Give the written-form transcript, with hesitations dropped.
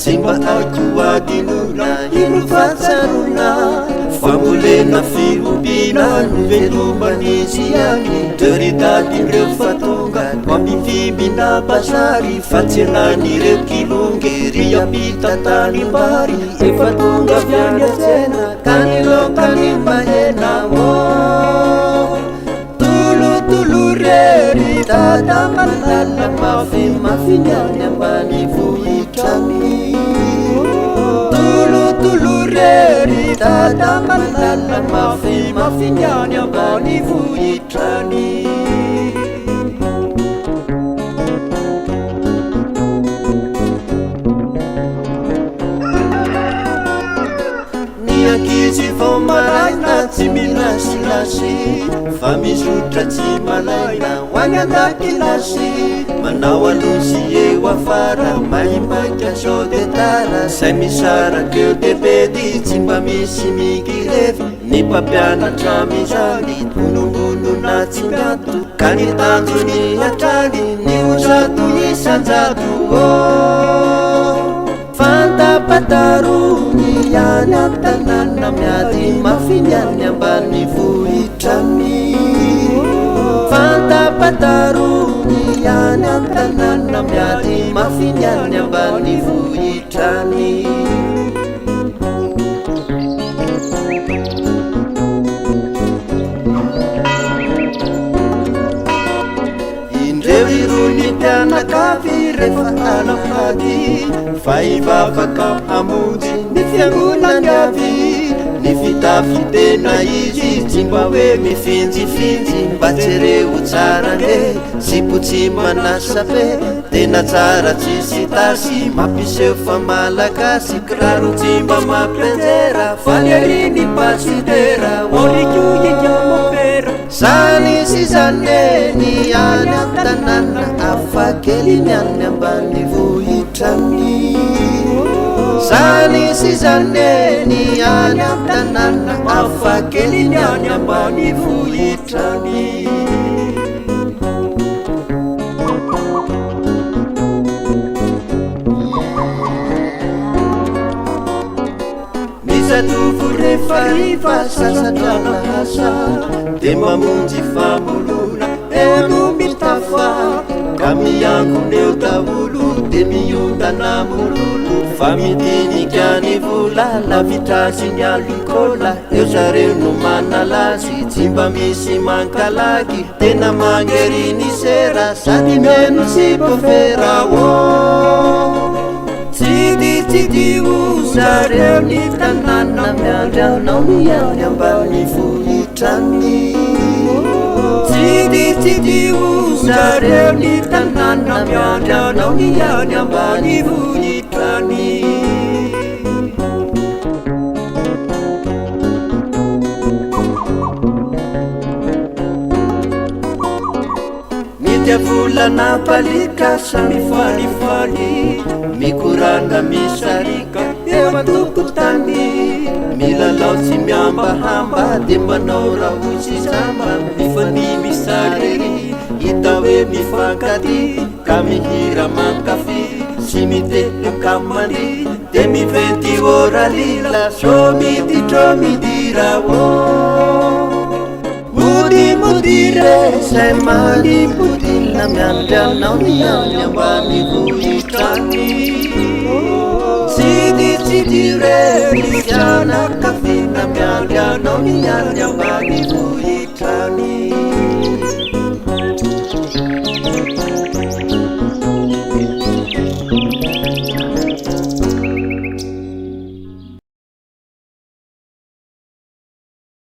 Simba aikoadinona ilofatsarona fambolena firombina no velomanizy any teridadin'ireo fatonga mampifimbina bazary fatsenan'ireo kilongery ampita tany mbary efa tonga viany atsena kanilokany mahena tolotolorery dada malala mafimafiniany ambany vohitrany tolotolorery dada malala mafimafiniany ambany vohitrany Ankizy vao malaina tsy milasilasy fa mizotra tsy malaina hoany an-dakilasy manao alosy eo afara mahimaika sao de tara zay misaraka eo debedy tsy mba misy migireva ny mpampianatra mizany tonombonona tsy miato ka ny tanjony hatrany ny ozato isanjato fantapatarony any an-tanàna miady mafiniany ambany vohitrany fantapatarony any an-tanàna miady mafiniany ambany vohitrany indreo irony mpianakavy rehefa alafady fa ivavaka amonjy ny fiangonany avy ny fitafy tena izy tsy mba hoe mifinjifinjy mba tsereo tsara nge zipotsy manasape tena tsara tsisy tasy mampiseho fa malagasy kiraro tsy mba mampianjera faliariny pasitera orikoikamopera zany sy zaneny any an-tanàna afakeliny any ambany vohitrany zany sy zaneny any an-tanàna afakeliny any ambany vohitrany misatovo rehefa riva sasadralahasa de mamonjy famolona elo mitafa ka miangoneo daholo de miondana mololo fa midinika ny vola lavitrasiny alikola eo zareo no manalazy tsy mba misy mankalaky tena mangery ny sera sady meno sy bofera tsiditsidio zareo ny tanàna miandrianao miany ambany vohitrany tsiditsidio zareo ny tanàna miandrianao miany ambany vohitrany mitya volana palika samy falifali mikorana misarika eo antokotany milalao tsy miambahamba de manao raho sy samba mifany misarery hita hoe mifankady ka mihira mankafy sy mitety kamany de miventy oralila so miditro midira modimodire zay manipodilna miandrianao miany ambany vohitrany tsiditsidiure mianakafina miandrianao miany ambany vohitrany